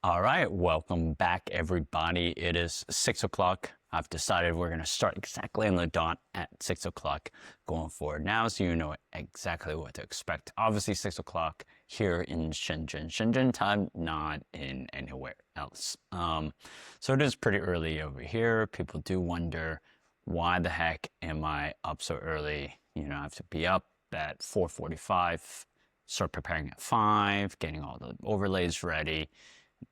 All right, welcome back, everybody. It is 6 o'clock. I've decided we're going to start exactly on the dot at 6 o'clock going forward now, so you know exactly what to expect. Obviously, 6 o'clock here in Shenzhen time, not in anywhere else. So it is pretty early over here. People do wonder, why the heck am I up so early? You know, I have to be up at 4:45, start preparing at 5, getting all the overlays ready.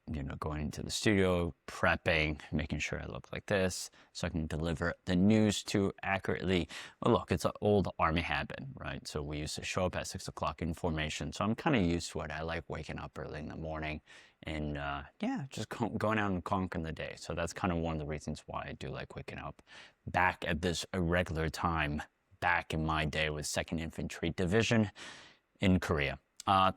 You know, going into the studio, prepping, making sure I look like this so I can deliver the news to accurately. Well, look, it's an old army habit, right? So we used to show up at 6 o'clock in formation. So I'm kind of used to it. I like waking up early in the morning and yeah, just going out and conquering the day. So that's kind of one of the reasons why I do like waking up back at this irregular time back in my day with 2nd Infantry Division in Korea.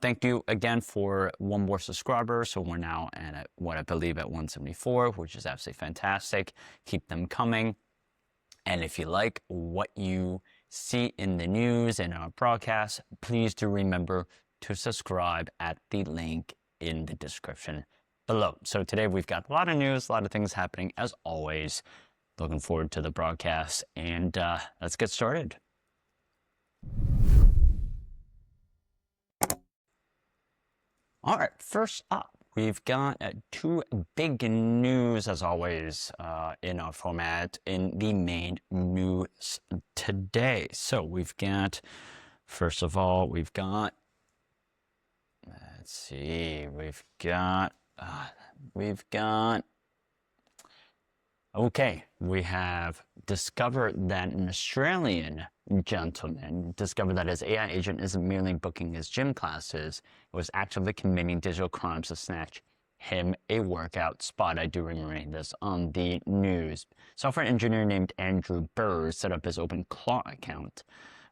Thank you again for one more subscriber. So we're now at what I believe at 174, which is absolutely fantastic. Keep them coming. And if you like what you see in the news and our broadcast, please do remember to subscribe at the link in the description below. So today we've got a lot of news, a lot of things happening as always. Looking forward to the broadcast, and let's get started. All right, first up, we've got two big news, as always, in our format in the main news today. So we've got, first of all, let's see, okay, we have discovered that an Australian gentleman discovered that his AI agent isn't merely booking his gym classes, it was actively committing digital crimes to snatch him a workout spot. I do remember this on the news. Software engineer named Andrew Burr set up his OpenClaw account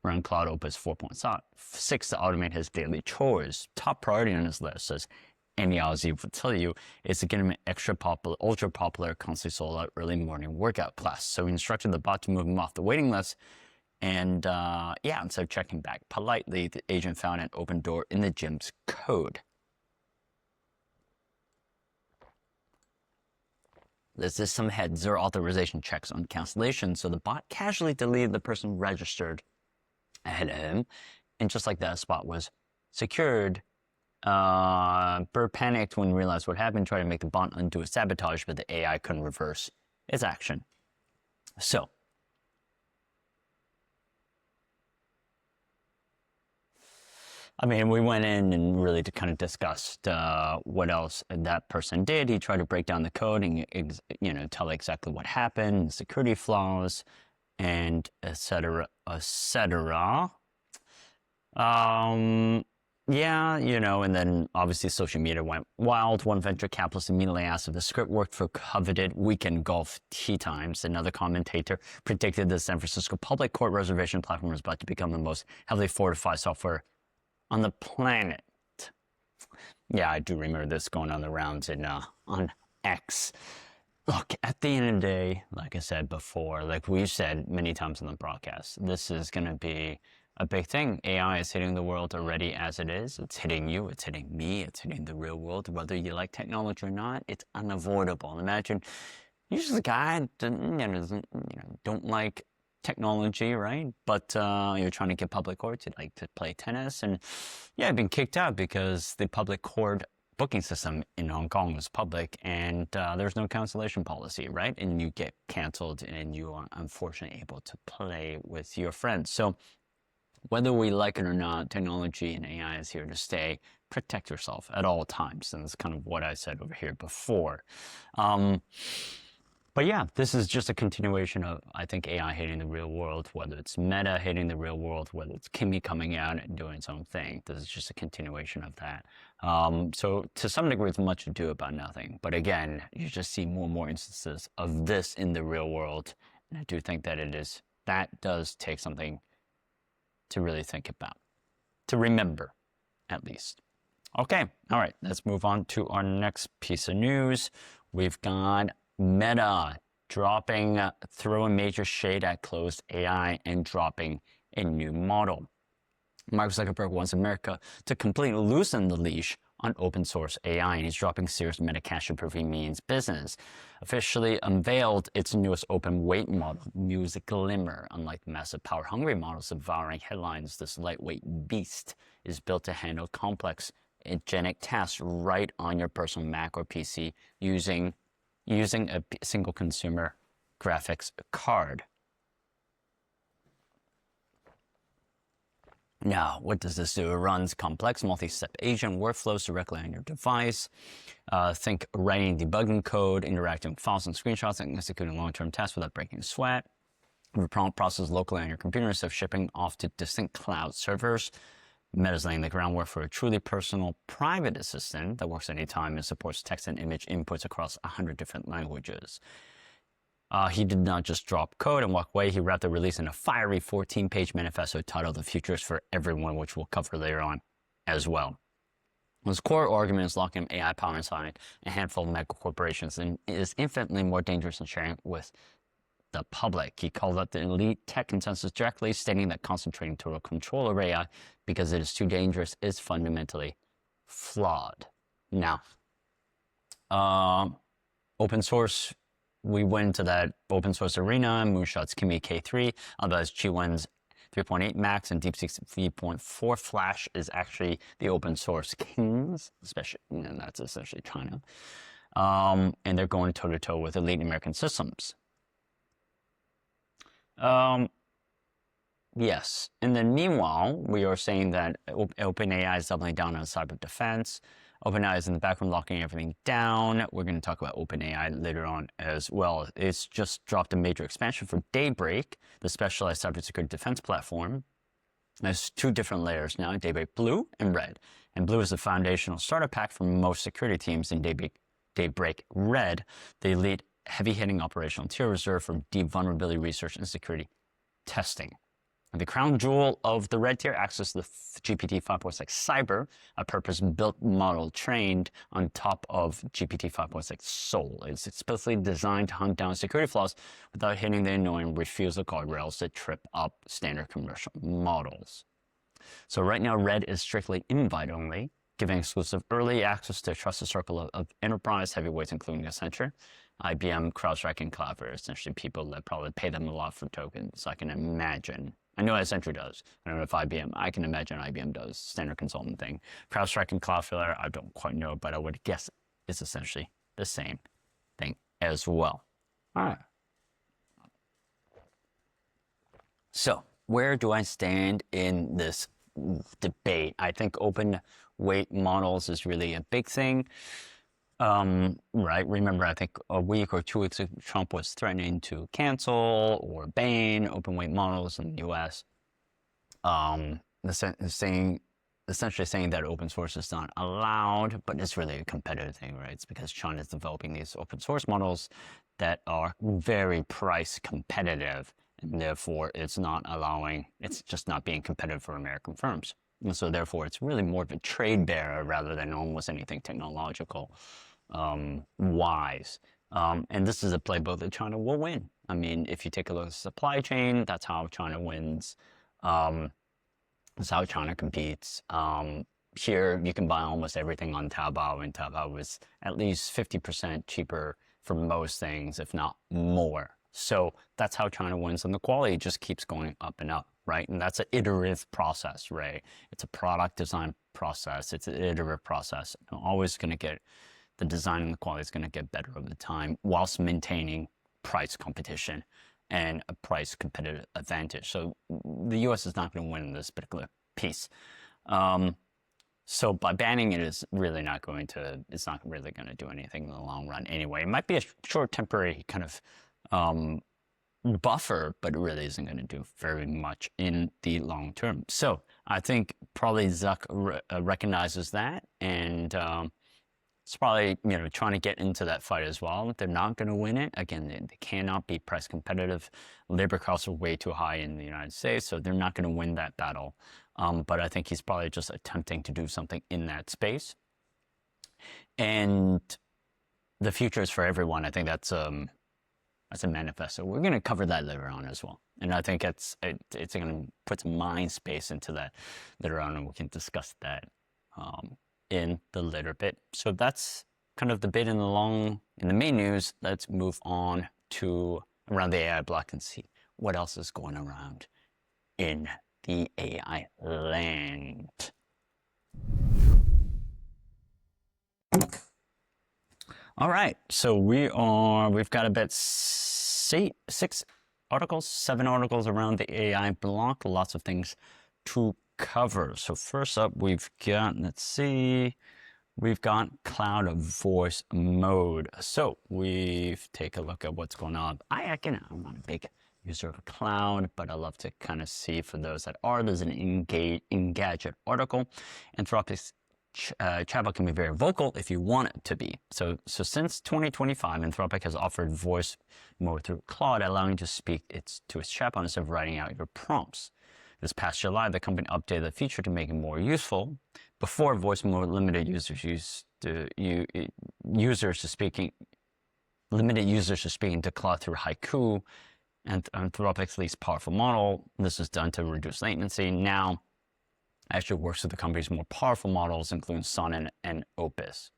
around Cloud Opus 4.6 to automate his daily chores. Top priority on his list, as any Aussie will tell you, is to get him an ultra popular, constantly sold out early morning workout class. So he instructed the bot to move him off the waiting list. And yeah, instead of checking back politely, the agent found an open door in the gym's code. There's just some heads or authorization checks on cancellation, so the bot casually deleted the person registered ahead of him. And just like that, spot was secured. Burr panicked when he realized what happened, tried to make the bot undo a sabotage, but the AI couldn't reverse its action. So, I mean, we went in and really kind of discussed what else that person did. He tried to break down the code and, you know, tell exactly what happened, security flaws, and et cetera, et cetera. Yeah, you know, and then obviously social media went wild. One venture capitalist immediately asked if the script worked for coveted weekend golf tee times. Another commentator predicted the San Francisco public court reservation platform was about to become the most heavily fortified software on the planet. Yeah, I do remember this going on the rounds on X. Look, at the end of the day, like I said before, like we've said many times on the broadcast, this is going to be a big thing. AI is hitting the world already as it is. It's hitting you, it's hitting me, it's hitting the real world. Whether you like technology or not, it's unavoidable. Imagine you're just a guy that don't like technology, right? But you're trying to get public courts, you'd like to play tennis, and yeah, I've been kicked out because the public court booking system in Hong Kong was public, and there's no cancellation policy, right? And you get canceled, and you are unfortunately able to play with your friends. So whether we like it or not, technology and AI is here to stay. Protect yourself at all times, and that's kind of what I said over here before. But yeah, this is just a continuation of, I think, AI hitting the real world, whether it's Meta hitting the real world, whether it's Kimi coming out and doing its own thing. This is just a continuation of that. So to some degree, it's much ado about nothing. But again, you just see more and more instances of this in the real world. And I do think that that does take something to really think about, to remember, at least. Okay, all right, let's move on to our next piece of news. We've got Meta throwing major shade at closed AI and dropping a new model. Mark Zuckerberg wants America to completely loosen the leash on open source AI, and he's dropping serious meta cache improving means business. Officially unveiled its newest open weight model, Music Glimmer. Unlike the massive power hungry models devouring headlines, this lightweight beast is built to handle complex agentic tasks right on your personal Mac or PC using a single consumer graphics card. Now, what does this do? It runs complex multi-step agent workflows directly on your device. Think writing debugging code, interacting with files and screenshots, and executing long-term tasks without breaking a sweat. Prompt process locally on your computer instead of shipping off to distant cloud servers. Meta's laying the groundwork for a truly personal private assistant that works anytime and supports text and image inputs across 100 different languages. He did not just drop code and walk away. He wrapped the release in a fiery 14-page manifesto titled The Future is for Everyone, which we'll cover later on as well. His core argument is locking AI power inside a handful of mega corporations and is infinitely more dangerous than sharing it with the public. He called out the elite tech consensus directly, stating that concentrating total control over AI because it is too dangerous is fundamentally flawed. Now, open source, we went into that open source arena. Moonshot's Kimi K3, otherwise Qwen's 3.8 Max and DeepSeek's 3.4 Flash is actually the open source kings, especially, and that's essentially China. And they're going toe to toe with elite American systems. Yes. And then meanwhile, we are saying that OpenAI is doubling down on cyber defense. OpenAI is in the background locking everything down. We're going to talk about OpenAI later on as well. It's just dropped a major expansion for Daybreak, the specialized cybersecurity defense platform. There's two different layers now, Daybreak Blue and Red. And Blue is the foundational starter pack for most security teams. In Daybreak Red, the elite heavy-hitting operational tier reserved for deep vulnerability research and security testing. And the crown jewel of the red tier access to the GPT 5.6 Cyber, a purpose-built model trained on top of GPT 5.6 Soul. It's explicitly designed to hunt down security flaws without hitting the annoying refusal guardrails that trip up standard commercial models. So right now, Red is strictly invite-only, giving exclusive early access to a trusted circle of enterprise heavyweights, including Accenture, IBM, CrowdStrike, and Cloudflare. Essentially people that probably pay them a lot for tokens. I can imagine. I know Accenture does. I don't know if IBM, I can imagine IBM does, standard consultant thing. CrowdStrike and Cloudflare, I don't quite know, but I would guess it's essentially the same thing as well. All right. So where do I stand in this debate? I think open weight models is really a big thing. Right. Remember, I think a week or 2 weeks ago, Trump was threatening to cancel or ban open weight models in the U.S. Essentially saying that open source is not allowed, but it's really a competitive thing, right? It's because China is developing these open source models that are very price competitive, and therefore it's just not being competitive for American firms. And so therefore it's really more of a trade barrier rather than almost anything technological wise. And this is a playbook that China will win. I mean, if you take a look at the supply chain, that's how China wins. That's how China competes. Here, you can buy almost everything on Taobao, and Taobao is at least 50% cheaper for most things, if not more. So that's how China wins, and the quality just keeps going up and up, right? And that's an iterative process, right? It's a product design process. It's an iterative process. You're always going to get the design and the quality is going to get better over the time whilst maintaining price competition and a price competitive advantage. So the U.S. is not going to win this particular piece. So by banning it is really not going to, it's not really going to do anything in the long run anyway. It might be a short temporary kind of buffer, but it really isn't going to do very much in the long term. So I think probably Zuck recognizes that, and it's probably, trying to get into that fight as well. They're not going to win it. Again, they cannot be price competitive. Labor costs are way too high in the United States, so they're not going to win that battle. But I think he's probably just attempting to do something in that space. And the future is for everyone. I think that's a manifesto. We're going to cover that later on as well. And I think it's going to put some mind space into that later on, and we can discuss that in the little bit. So that's kind of the bit in the main news. Let's move on to around the AI block and see what else is going around in the AI land. All right, so we've got about 7 articles around the AI block, lots of things to cover. So first up, we've got, we've got cloud voice mode. So take a look at what's going on. I'm not a big user of cloud, but I love to kind of see for those that are. There's an Engadget article. Anthropic's chatbot can be very vocal if you want it to be. So since 2025, Anthropic has offered voice mode through Claude, allowing you to speak to its chatbot instead of writing out your prompts. This past July, the company updated the feature to make it more useful. Before, voice mode limited users to speaking to Claude through Haiku, and Anthropic's least powerful model. This is done to reduce latency. Now, actually works with the company's more powerful models, including Sonnet and Opus.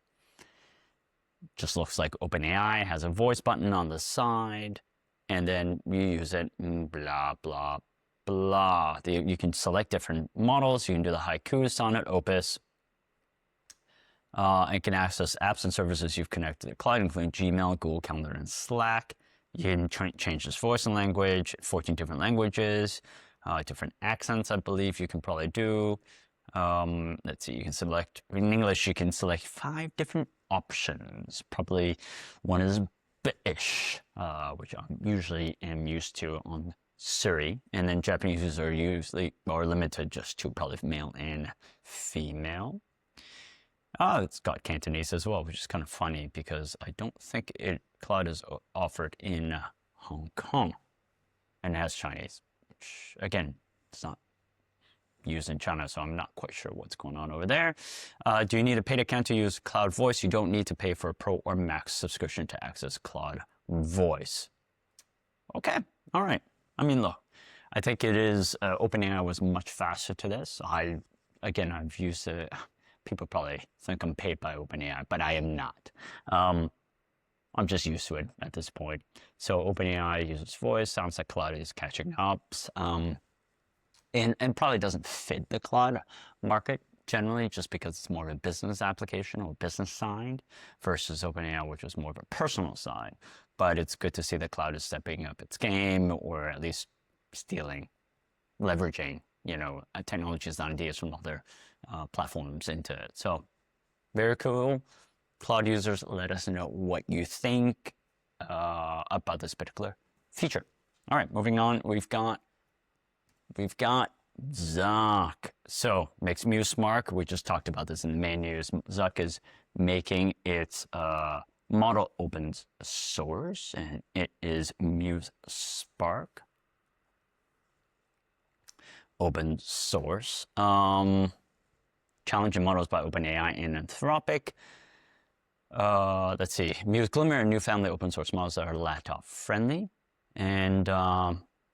Just looks like OpenAI has a voice button on the side, and then you use it, blah, blah, blah. You can select different models. You can do the Haiku, Sonnet, Opus, and can access apps and services you've connected to the cloud, including Gmail, Google Calendar, and Slack. You can change this voice and language, 14 different languages. Different accents, I believe you can probably do. Let's see, you can select, in English, you can select 5 different options. Probably one is British, which I usually am used to on Siri. And then Japanese users are limited just to probably male and female. It's got Cantonese as well, which is kind of funny because I don't think Cloud is offered in Hong Kong, and it has Chinese. Again, it's not used in China, so I'm not quite sure what's going on over there. Do you need a paid account to use Cloud Voice? You don't need to pay for a Pro or Max subscription to access Cloud Voice. Okay, all right. I mean, look, I think it is, OpenAI was much faster to this. I've used it. People probably think I'm paid by OpenAI, but I am not. I'm just used to it at this point. So OpenAI uses voice. Sounds like Cloud is catching up, and probably doesn't fit the Cloud market generally, just because it's more of a business application or business side versus OpenAI, which is more of a personal side. But it's good to see that Cloud is stepping up its game, or at least leveraging, technologies and ideas from other platforms into it. So very cool. Cloud users, let us know what you think about this particular feature. All right, moving on. We've got Zuck. So makes Muse smart. We just talked about this in the main news. Zuck is making its model open source, and it is Muse Spark open source. Challenging models by OpenAI and Anthropic. Let's see, Muse Glimmer and new family open source models that are laptop friendly. And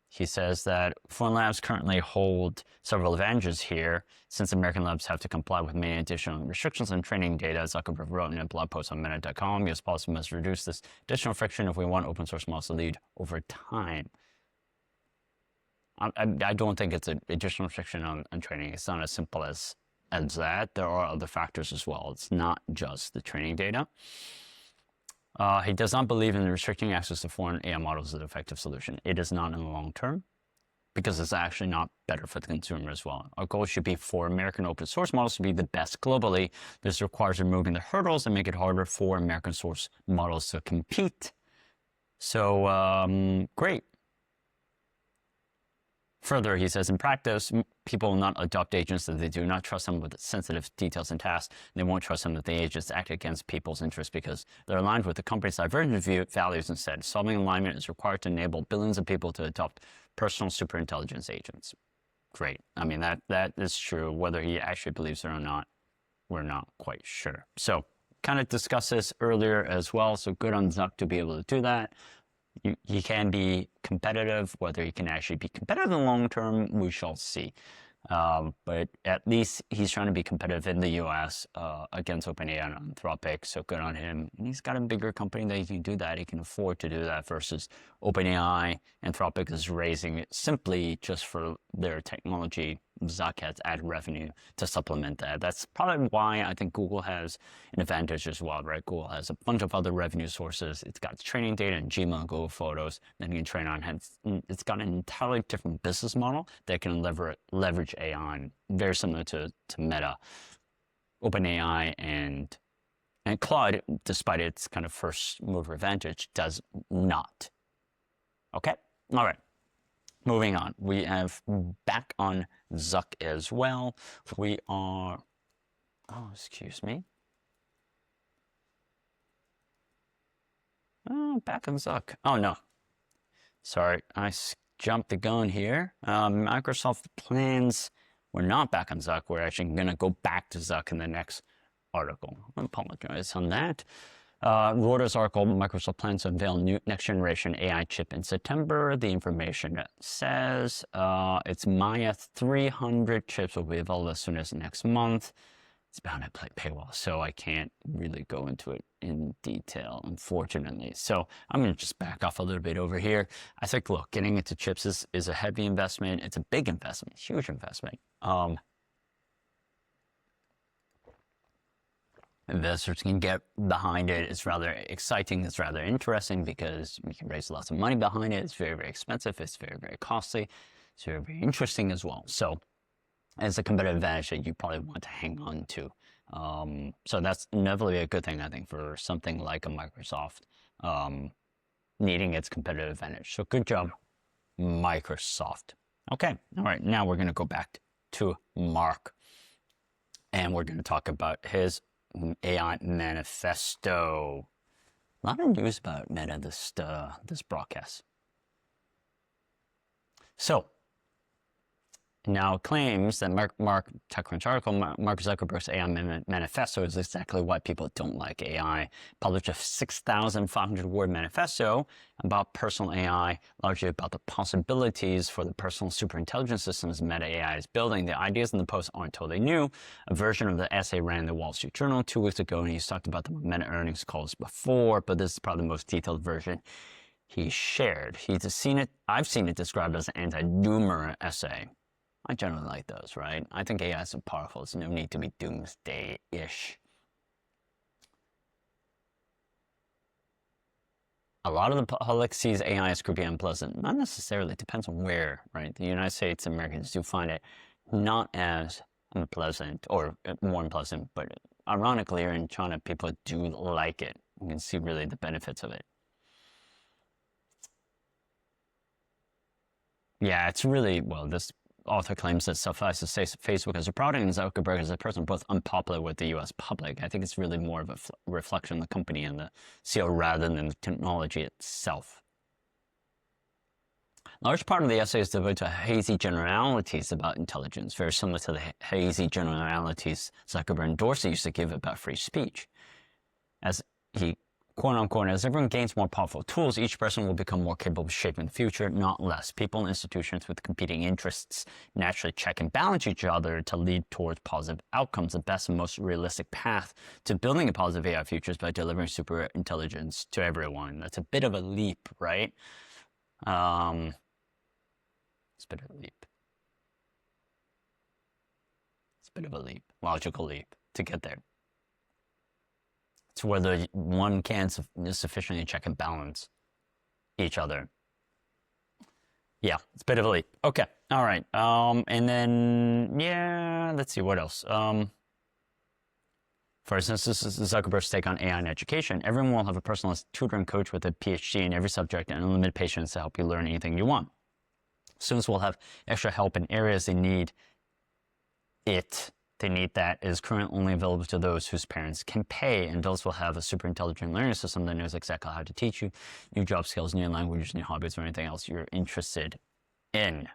he says that foreign labs currently hold several advantages here, since American labs have to comply with many additional restrictions on training data. Zuckerberg wrote in a blog post on Meta.com, US policy must reduce this additional friction if we want open source models to lead over time. I don't think it's an additional restriction on training. It's not as simple as that. There are other factors as well. It's not just the training data. He does not believe in restricting access to foreign AI models as an effective solution. It is not in the long term, because it's actually not better for the consumer as well. Our goal should be for American open source models to be the best globally. This requires removing the hurdles and make it harder for American source models to compete. So, great. Further, he says, in practice, people will not adopt agents if they do not trust them with sensitive details and tasks. They won't trust them that the agents act against people's interests because they're aligned with the company's divergent values instead. Solving alignment is required to enable billions of people to adopt personal superintelligence agents. Great. I mean, that is true. Whether he actually believes it or not, we're not quite sure. So, kind of discussed this earlier as well. So good on Zuck to be able to do that. He can be competitive. Whether he can actually be competitive in the long term, we shall see. But at least he's trying to be competitive in the US against OpenAI and Anthropic, so good on him. And he's got a bigger company that he can do that. He can afford to do that versus OpenAI. Anthropic is raising it simply just for their technology. Zuck has added revenue to supplement that. That's probably why I think Google has an advantage as well, right? Google has a bunch of other revenue sources. It's got training data in Gmail and Google Photos that you can train on. It's got an entirely different business model that can leverage AI on, very similar to Meta. OpenAI and Cloud, despite its kind of first mover advantage, does not. Okay? All right. Moving on, we have back on Zuck as well. We are, oh, excuse me. Oh, back on Zuck. Oh, no. Sorry, I jumped the gun here. Microsoft plans, we're not back on Zuck. We're actually going to go back to Zuck in the next article. I apologize on that. Reuters article, Microsoft plans to unveil new next-generation AI chip in September. The information says its Maya 300 chips will be available as soon as next month. It's behind a paywall, so I can't really go into it in detail, unfortunately. So I'm going to just back off a little bit over here. I think, look, getting into chips is a heavy investment. It's a big investment, huge investment. Investors can get behind it. It's rather exciting. It's rather interesting because you can raise lots of money behind it. It's very, very expensive. It's very, very costly. It's very, very interesting as well. So it's a competitive advantage that you probably want to hang on to. So that's inevitably a good thing, I think, for something like a Microsoft needing its competitive advantage. So good job, Microsoft. Okay. All right. Now we're going to go back to Mark. And we're going to talk about his AI manifesto. A lot of news about Meta this broadcast. So now claims that Mark TechCrunch article, Mark Zuckerberg's AI manifesto is exactly why people don't like AI. Published a 6,500-word manifesto about personal AI, largely about the possibilities for the personal superintelligence systems Meta AI is building. The ideas in the post aren't totally new. A version of the essay ran in the Wall Street Journal 2 weeks ago, and he's talked about the Meta earnings calls before, but this is probably the most detailed version he shared. I've seen it described as an anti-doomer essay. I generally like those, right? I think AI is so powerful, there's no need to be doomsday-ish. A lot of the public sees AI as could be unpleasant. Not necessarily, it depends on where, right? The United States Americans do find it not as unpleasant, or more unpleasant, but ironically, here in China, people do like it. You can see really the benefits of it. Yeah, it's really, well, this author claims that suffice to say Facebook as a product and Zuckerberg as a person both unpopular with the US public. I think it's really more of a reflection of the company and the CEO rather than the technology itself. A large part of the essay is devoted to hazy generalities about intelligence, very similar to the hazy generalities Zuckerberg and Dorsey used to give about free speech. As he quote-unquote, as everyone gains more powerful tools, each person will become more capable of shaping the future, not less. People and institutions with competing interests naturally check and balance each other to lead towards positive outcomes. The best and most realistic path to building a positive AI future is by delivering super intelligence to everyone. That's a bit of a leap, right? It's a bit of a leap. It's a bit of a leap, logical leap to get there. It's whether one can sufficiently check and balance each other. Yeah, it's a bit of a leap. Okay, all right. And then, yeah, let's see, what else? For instance, this is Zuckerberg's take on AI in education. Everyone will have a personalized tutor and coach with a PhD in every subject and unlimited patience to help you learn anything you want. Students will have extra help in areas they need it. They need that is currently only available to those whose parents can pay, and those will have a super intelligent learning system that knows exactly how to teach you new job skills, new languages, new hobbies, or anything else you're interested in.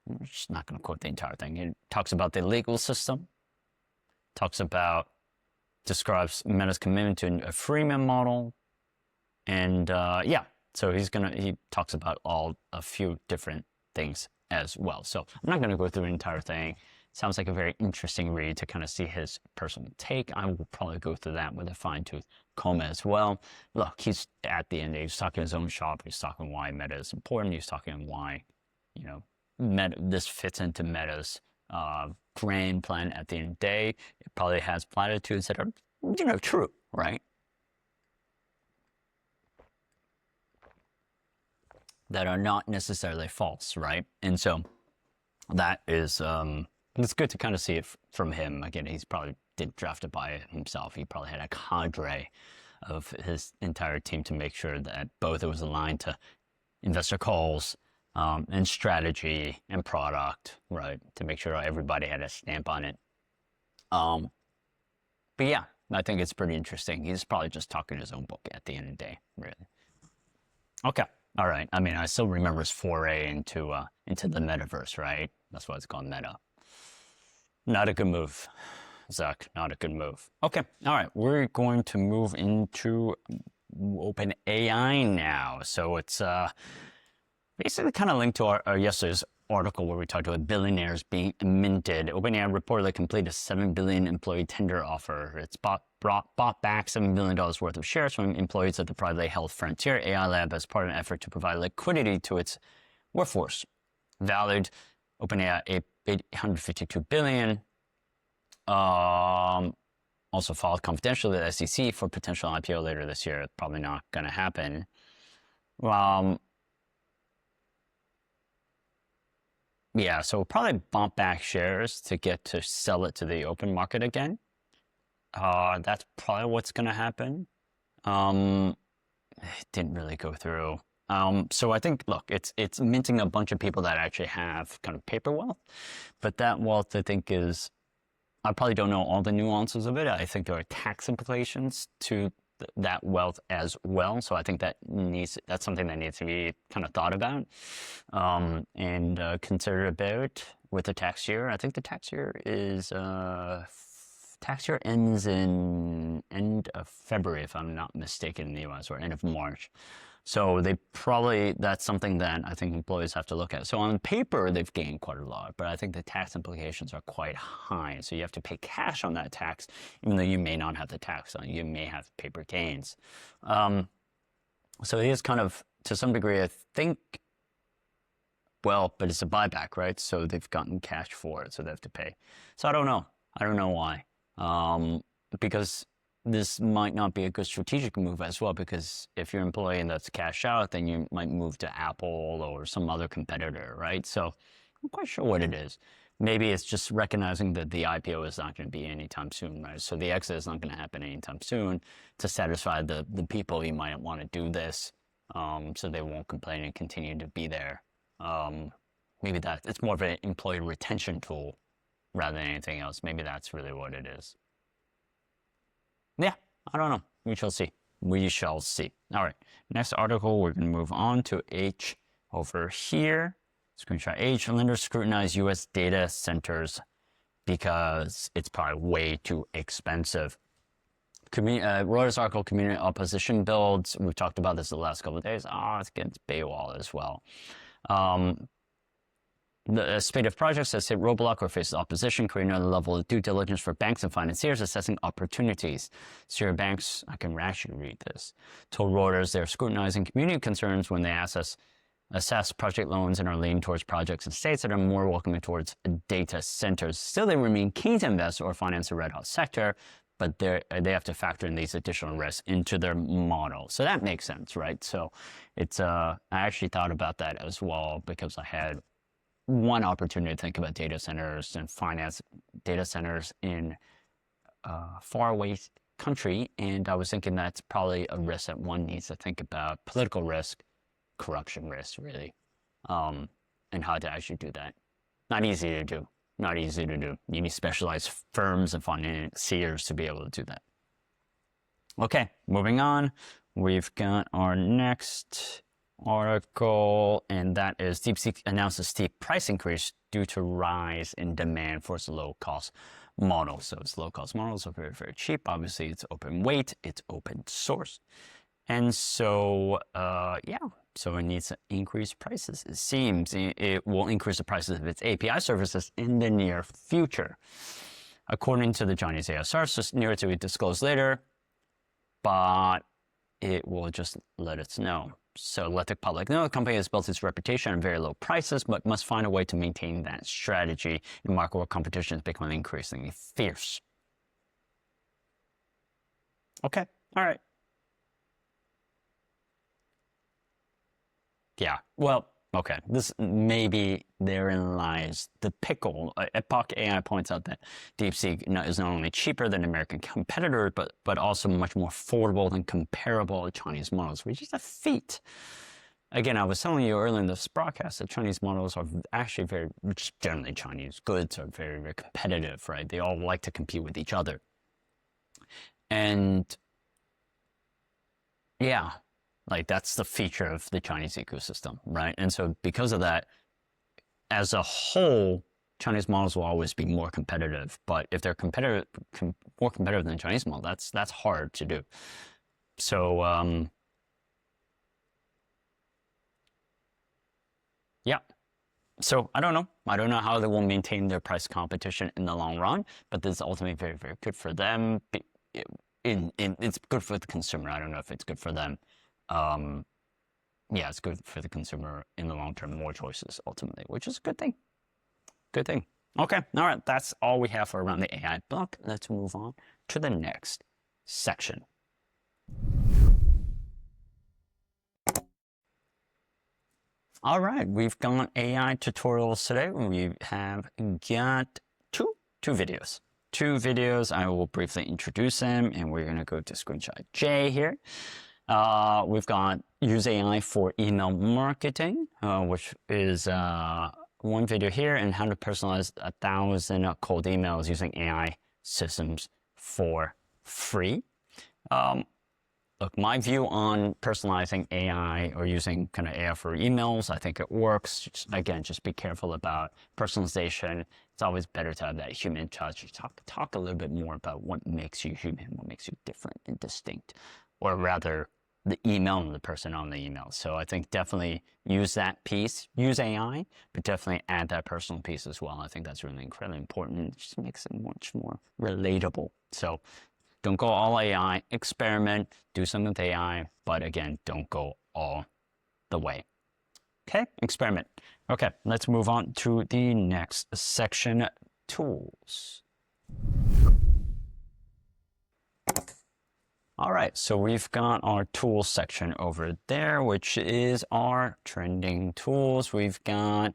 I'm just not going to quote the entire thing. It talks about the legal system, describes Meta's commitment to a freemium model, and yeah, so he talks about a few different things as well. So I'm not going to go through the entire thing. Sounds like a very interesting read to kind of see his personal take. I will probably go through that with a fine-tooth comb as well. Look, he's at the end, he's talking his own shop. He's talking why Meta is important. He's talking why, you know, this fits into Meta's grand plan at the end of the day. It probably has platitudes that are, you know, true, right? That are not necessarily false, right? And so that is, it's good to kind of see it from him. Again, he's probably didn't draft it by himself. He probably had a cadre of his entire team to make sure that both it was aligned to investor calls and strategy and product, right? To make sure everybody had a stamp on it. But yeah, I think it's pretty interesting. He's probably just talking his own book at the end of the day, really. Okay. All right. I mean, I still remember his foray into the metaverse, right? That's why it's called Meta. Not a good move, Zuck. Not a good move. Okay. All right. We're going to move into OpenAI now. So it's basically kind of linked to our yesterday's article where we talked about billionaires being minted. OpenAI reportedly completed a $7 billion employee tender offer. It's bought back $7 billion worth of shares from employees at the privately held Frontier AI Lab as part of an effort to provide liquidity to its workforce. Valued OpenAI $852 billion. Also filed confidentially with the SEC for potential IPO later this year. Probably not going to happen. Yeah, so we'll probably bump back shares to get to sell it to the open market again. That's probably what's going to happen. It didn't really go through. So I think, look, it's minting a bunch of people that actually have kind of paper wealth, but that wealth I think is, I probably don't know all the nuances of it. I think there are tax implications to that wealth as well. So I think that's something that needs to be kind of thought about and considered about with the tax year. I think the tax year is tax year ends in end of February, if I'm not mistaken, in the US, or end of March. So that's something that I think employees have to look at. So on paper, they've gained quite a lot, but I think the tax implications are quite high. So you have to pay cash on that tax, even though you may not have the tax on it. You may have paper gains. So it is kind of, to some degree, I think, well, but it's a buyback, right? So they've gotten cash for it, so they have to pay. So I don't know. I don't know why. Because this might not be a good strategic move as well, because if you're employing that's cash out, then you might move to Apple or some other competitor, right? So I'm quite sure what it is. Maybe it's just recognizing that the IPO is not going to be anytime soon, right? So the exit is not going to happen anytime soon to satisfy the people you might want to do this, so they won't complain and continue to be there. Maybe it's more of an employee retention tool rather than anything else. Maybe that's really what it is. Yeah, I don't know. We shall see. We shall see. All right. Next article, we're going to move on to H over here. Screenshot H. Lenders scrutinize U.S. data centers because it's probably way too expensive. Reuters article, community opposition builds. We've talked about this the last couple of days. It's against Paywall as well. The spate of projects has hit roadblock or faces opposition, creating another level of due diligence for banks and financiers assessing opportunities. Syria banks, I can actually read this, told Reuters they're scrutinizing community concerns when they assess project loans and are leaning towards projects and states that are more welcoming towards data centers. Still, they remain keen to invest or finance the red hot sector, but they have to factor in these additional risks into their model. So that makes sense, right? So it's I actually thought about that as well, because I had one opportunity to think about data centers and finance data centers in a faraway country, and I was thinking that's probably a risk that one needs to think about: political risk, corruption risk, really, and how to actually do that. Not easy to do. Not easy to do. You need specialized firms and financiers to be able to do that. Okay, moving on. We've got our next article, and that is DeepSeek announced a steep price increase due to rise in demand for its low-cost model. So its low-cost models are very, very cheap. Obviously, it's open weight, it's open source. And so, yeah, So it needs to increase prices. It seems it will increase the prices of its API services in the near future. According to the Chinese AI source, it's near to be disclosed later, but it will just let us know. So let the public know the company has built its reputation on very low prices, but must find a way to maintain that strategy in a market where competition is becoming increasingly fierce. Okay, all right. Yeah, well, okay. This maybe therein lies the pickle. Epoch AI points out that DeepSeek is not only cheaper than American competitors, but also much more affordable than comparable Chinese models, which is a feat. Again, I was telling you earlier in this broadcast that Chinese models are actually just generally Chinese goods are very, very competitive, right? They all like to compete with each other. And yeah, like that's the feature of the Chinese ecosystem, right? And so because of that, as a whole, Chinese models will always be more competitive. But if they're more competitive than the Chinese model, that's hard to do. So yeah. So I don't know. I don't know how they will maintain their price competition in the long run, but this is ultimately very, very good for them. It's good for the consumer. I don't know if it's good for them. Yeah, it's good for the consumer in the long term, more choices ultimately, which is a good thing. Good thing. Okay, all right, that's all we have for around the AI block. Let's move on to the next section. All right, we've got AI tutorials today. We have got two videos. Two videos, I will briefly introduce them, and we're going to go to screenshot J here. We've got use AI for email marketing, which is one video here, and how to personalize 1,000 cold emails using AI systems for free. Look, my view on personalizing AI or using kind of AI for emails, I think it works. Again, just be careful about personalization. It's always better to have that human touch. Talk a little bit more about what makes you human, what makes you different and distinct, or rather the email and the person on the email. So I think definitely use that piece, use AI, but definitely add that personal piece as well. I think that's really incredibly important. It just makes it much more relatable. So don't go all AI, experiment, do something with AI, but again, don't go all the way. Okay, experiment. Okay, let's move on to the next section, tools. All right, so we've got our tools section over there, which is our trending tools. We've got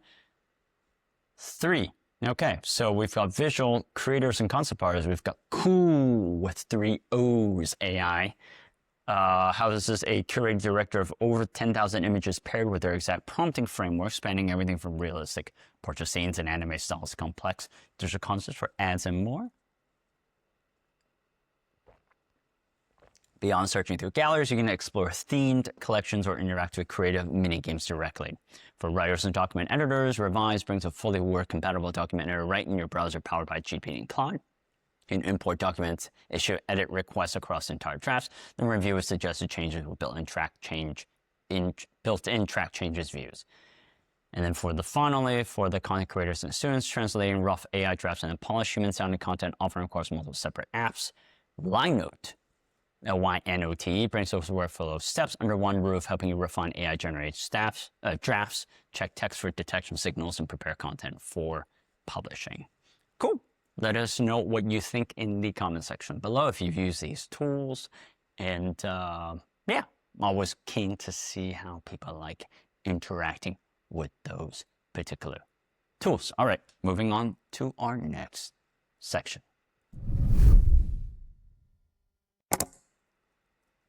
3. Okay, so we've got visual creators and concept artists. We've got cool with 3 O's AI. Houses a curated director of over 10,000 images paired with their exact prompting framework, spanning everything from realistic portrait scenes and anime styles to complex digital concepts for ads and more. Beyond searching through galleries, you can explore themed collections or interact with creative mini-games directly. For writers and document editors, Revise brings a fully Word-compatible document editor right in your browser powered by GPT and Cloud. You can import documents, issue edit requests across entire drafts, then review with suggested changes with built-in track changes views. And then for the finally, for the content creators and students, translating rough AI drafts and polished human-sounding content often requires multiple separate apps. Lynote. LYNOTE brings those workflow steps under one roof, helping you refine AI-generated drafts, check text for detection signals, and prepare content for publishing. Cool. Let us know what you think in the comment section below if you've used these tools. And yeah, I'm always keen to see how people like interacting with those particular tools. All right, moving on to our next section.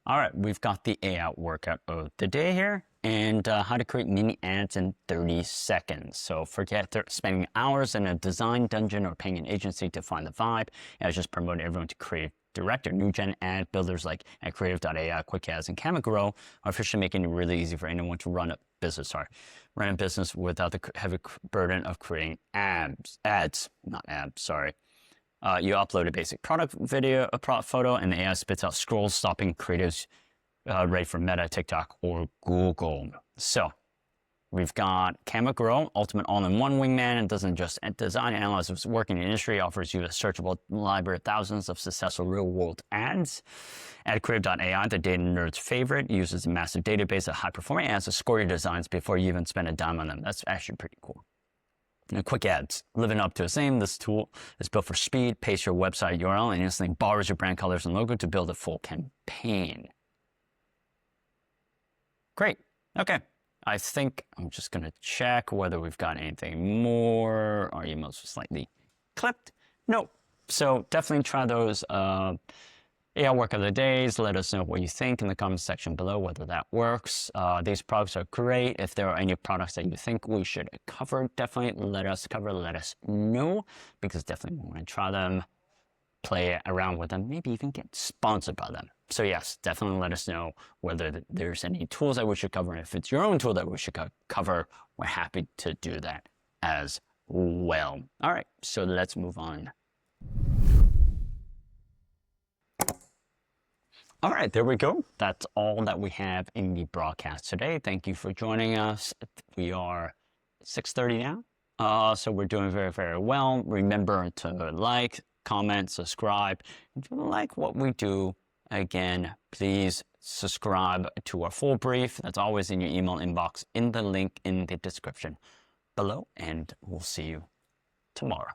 All right, we've got the AI workout of the day here, and how to create mini ads in 30 seconds. So forget spending hours in a design dungeon or paying an agency to find the vibe. I just promote everyone to Creative Director. New gen ad builders like at Creative.ai, Quick Ads, and Canva Grow are officially making it really easy for anyone to run a business. Run a business without the heavy burden of creating you upload a basic product video, a product photo, and the AI spits out scrolls, stopping creatives ready for Meta, TikTok, or Google. So we've got Canva Grow, ultimate all-in-one wingman. It doesn't just design, analyze what's working in the industry, offers you a searchable library of thousands of successful real-world ads. AdCreative.ai, the data nerd's favorite, uses a massive database of high-performing ads to score your designs before you even spend a dime on them. That's actually pretty cool. And quick ads, living up to its name, this tool is built for speed. Paste your website URL and instantly borrows your brand colors and logo to build a full campaign. Great. Okay. I think I'm just going to check whether we've got anything more. Our emails were slightly clipped. Nope. So definitely try those AI work of the days. Let us know what you think in the comment section below, whether that works. These products are great. If there are any products that you think we should cover, definitely let us know, because definitely we want to try them, play around with them, maybe even get sponsored by them. So yes, definitely let us know whether there's any tools that we should cover. And if it's your own tool that we should cover, we're happy to do that as well. All right, so let's move on. All right, there we go. That's all that we have in the broadcast today. Thank you for joining us. We are 6:30 now, so we're doing very, very well. Remember to like, comment, subscribe. If you like what we do, again, please subscribe to our full brief. That's always in your email inbox in the link in the description below, and we'll see you tomorrow.